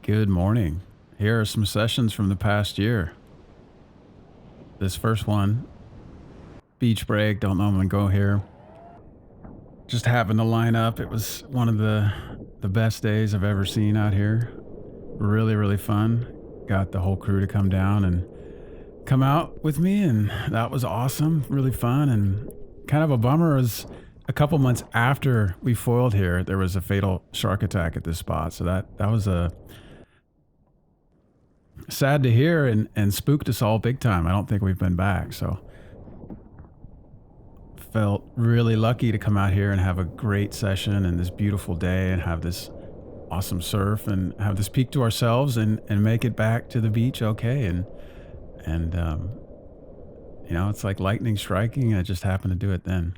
Good morning. Here are some sessions from the past year. This first one, beach break, don't normally go here. Just happened to line up. It was one of the best days I've ever seen out here. Really, really fun. Got the whole crew to come down and come out with me, and that was awesome. Really fun, and kind of a bummer is a couple months after we foiled here, there was a fatal shark attack at this spot. So that was a sad to hear and spooked us all big time. I don't think we've been back. So felt really lucky to come out here and have a great session and this beautiful day and have this awesome surf and have this peak to ourselves and make it back to the beach okay. And it's like lightning striking. I just happened to do it then.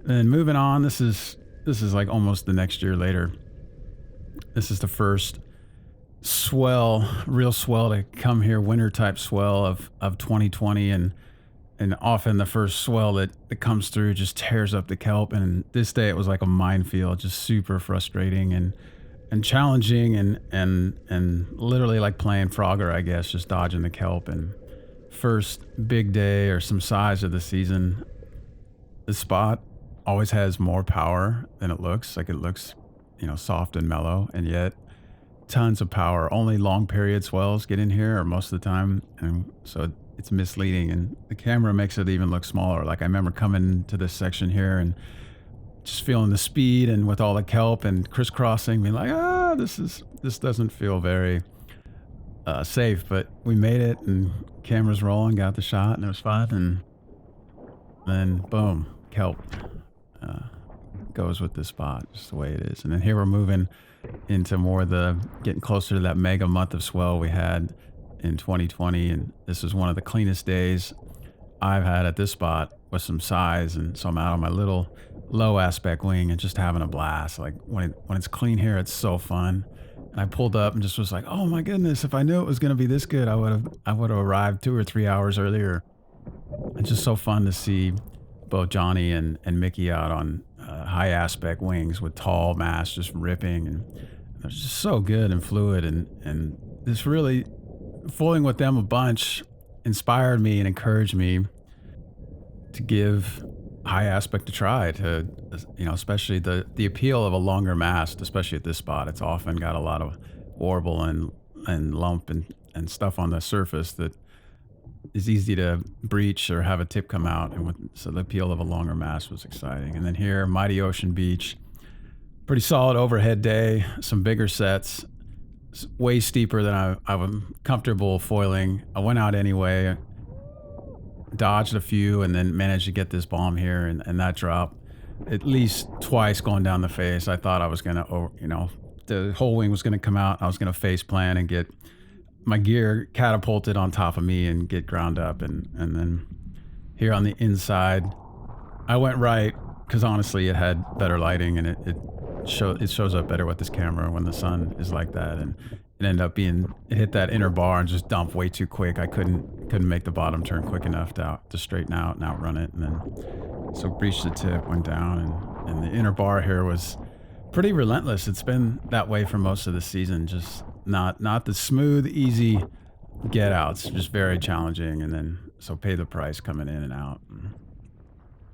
And moving on, this is like almost the next year later. This is the first real swell to come here, winter type swell of 2020, and often the first swell that comes through just tears up the kelp. And this day it was like a minefield, just super frustrating and challenging and literally like playing Frogger, I guess, just dodging the kelp. And first big day or some size of the season. The spot always has more power than it looks. Like it looks, soft and mellow, and yet tons of power. Only long period swells get in here, or most of the time, and so it's misleading. And the camera makes it even look smaller. Like I remember coming to this section here and just feeling the speed, and with all the kelp and crisscrossing, being like, this doesn't feel very safe. But we made it, and cameras rolling, got the shot, and it was fun. And then boom, kelp goes with this spot, just the way it is. And then here we're moving into more getting closer to that mega month of swell we had in 2020. And this is one of the cleanest days I've had at this spot with some size. And so I'm out on my little low aspect wing and just having a blast. Like when it's clean here, it's so fun. And I pulled up and just was like, oh my goodness, if I knew it was going to be this good, I would have arrived 2 or 3 hours earlier. It's just so fun to see both Johnny and Mickey out on high aspect wings with tall masts just ripping, and they're just so good and fluid. And this really foiling with them a bunch inspired me and encouraged me to give high aspect a try, to especially the appeal of a longer mast, especially at this spot. It's often got a lot of warble and lump and stuff on the surface that is easy to breach or have a tip come out. And so the appeal of a longer mast was exciting. And then here, Mighty Ocean Beach, pretty solid overhead day, some bigger sets, way steeper than I'm comfortable foiling. I went out anyway, dodged a few, and then managed to get this bomb here and that drop at least twice going down the face. I thought I was going to, the whole wing was going to come out. I was going to face plant and get my gear catapulted on top of me and get ground up. And then here on the inside, I went right because honestly it had better lighting, and it shows up better with this camera when the sun is like that. And it ended up it hit that inner bar and just dumped way too quick. I couldn't make the bottom turn quick enough to straighten out and outrun it. And then so breached the tip, went down, and the inner bar here was pretty relentless. It's been that way for most of the season. Just not the smooth, easy get outs, just very challenging. And then so pay the price coming in and out.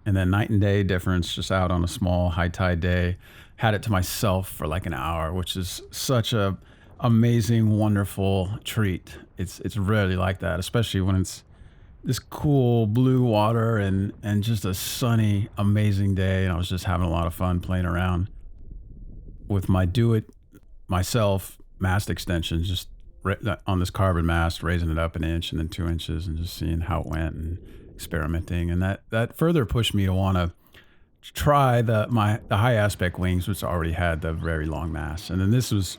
And then night and day difference, just out on a small high tide day, had it to myself for like an hour, which is such a amazing, wonderful treat. It's rarely like that, especially when it's this cool blue water and just a sunny, amazing day. And I was just having a lot of fun playing around with my do-it-myself mast extensions, just on this carbon mast, raising it up an inch and then 2 inches and just seeing how it went and experimenting. And that further pushed me to want to try the high aspect wings, which already had the very long mast. And then this was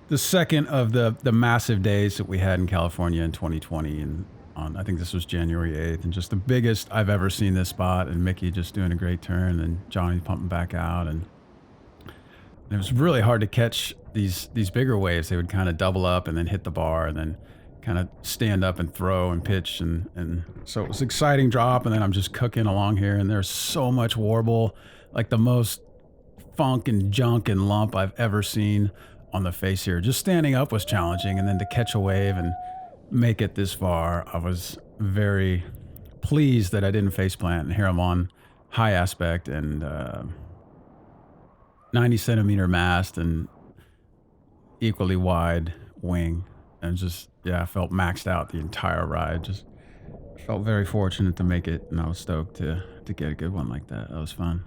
the second of the massive days that we had in California in 2020. And I think this was January 8th, and just the biggest I've ever seen this spot, and Mickey just doing a great turn and Johnny pumping back out. And it was really hard to catch these bigger waves. They would kind of double up and then hit the bar and then kind of stand up and throw and pitch. And so it was an exciting drop. And then I'm just cooking along here, and there's so much warble, like the most funk and junk and lump I've ever seen on the face here. Just standing up was challenging, and then to catch a wave and make it this far, I was very pleased that I didn't face plant. And here I'm on high aspect and 90 centimeter mast and equally wide wing, and just, yeah, I felt maxed out the entire ride. Just felt very fortunate to make it, and I was stoked to get a good one like that. That was fun.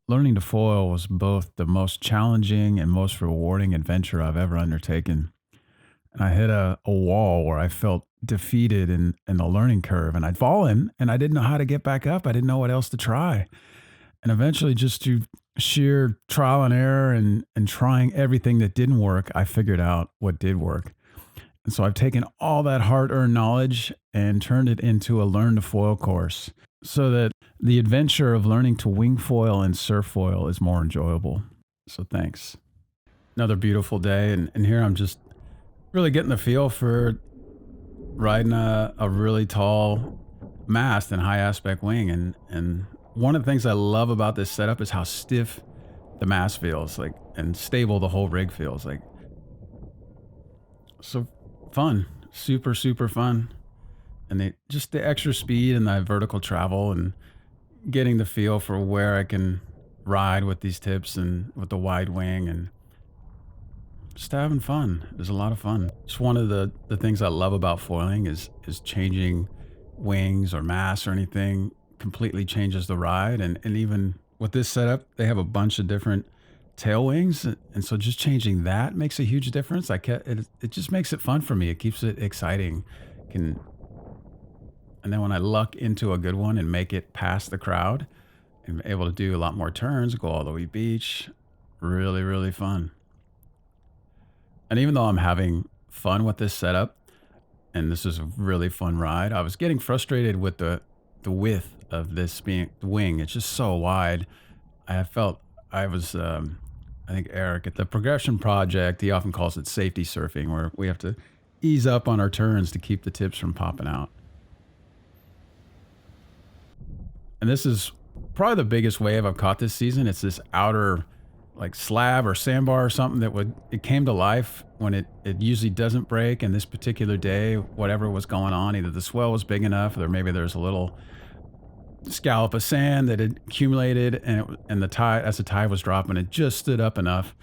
Learning to foil was both the most challenging and most rewarding adventure I've ever undertaken. And I hit a wall where I felt defeated in the learning curve, and I'd fallen and I didn't know how to get back up. I didn't know what else to try. And eventually, just through sheer trial and error and trying everything that didn't work, I figured out what did work. And so I've taken all that hard earned knowledge and turned it into a learn to foil course so that the adventure of learning to wing foil and surf foil is more enjoyable. So thanks. Another beautiful day. And here I'm just really getting the feel for riding a really tall mast and high aspect wing. And one of the things I love about this setup is how stiff the mast feels, like, and stable the whole rig feels like. So fun, super, super fun. And just the extra speed and the vertical travel and getting the feel for where I can ride with these tips and with the wide wing and just having fun. There's a lot of fun. It's one of the things I love about foiling is changing wings or masts or anything completely changes the ride. And even with this setup, they have a bunch of different tail wings. And so just changing that makes a huge difference. It just makes it fun for me. It keeps it exciting. Can And then when I luck into a good one and make it past the crowd and able to do a lot more turns, go all the way beach, really, really fun. And even though I'm having fun with this setup, and this is a really fun ride, I was getting frustrated with the width of this being the wing. It's just so wide. I felt I was, I think Eric at the Progression Project, he often calls it safety surfing, where we have to ease up on our turns to keep the tips from popping out. And this is probably the biggest wave I've caught this season. It's this outer like slab or sandbar or something it came to life when it usually doesn't break. And this particular day, whatever was going on, either the swell was big enough or maybe there's a little scallop of sand that had accumulated and the tide, as the tide was dropping, it just stood up enough.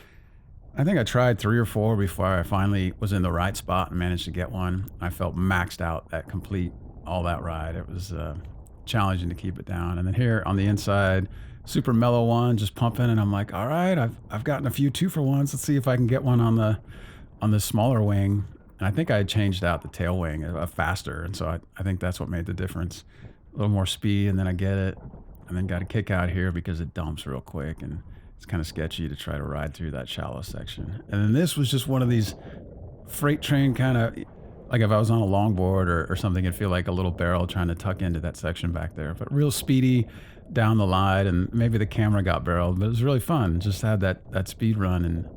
I think I tried 3 or 4 before I finally was in the right spot and managed to get one. I felt maxed out all that ride. It was challenging to keep it down. And then here on the inside, super mellow one, just pumping. And I'm like, all right, I've gotten a few 2-for-1s. Let's see if I can get one on the smaller wing. And I think I had changed out the tail wing faster. And so I think that's what made the difference. A little more speed, and then I get it, and then got to kick out here because it dumps real quick, and it's kind of sketchy to try to ride through that shallow section. And then this was just one of these freight train kind of, like if I was on a longboard or something, it'd feel like a little barrel trying to tuck into that section back there, but real speedy down the line, and maybe the camera got barreled, but it was really fun. Just had that speed run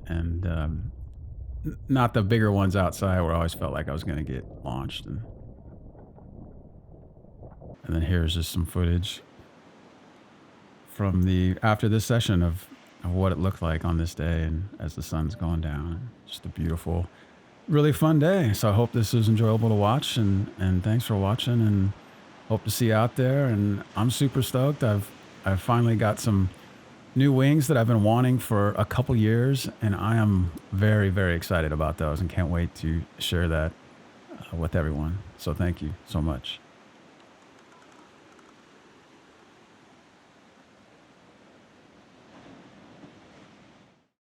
and not the bigger ones outside where I always felt like I was going to get launched. And then here's just some footage from after this session of what it looked like on this day and as the sun's going down. Just a beautiful, really fun day. So I hope this is enjoyable to watch, and thanks for watching, and hope to see you out there. And I'm super stoked. I've finally got some new wings that I've been wanting for a couple years, and I am very, very excited about those and can't wait to share that with everyone. So thank you so much.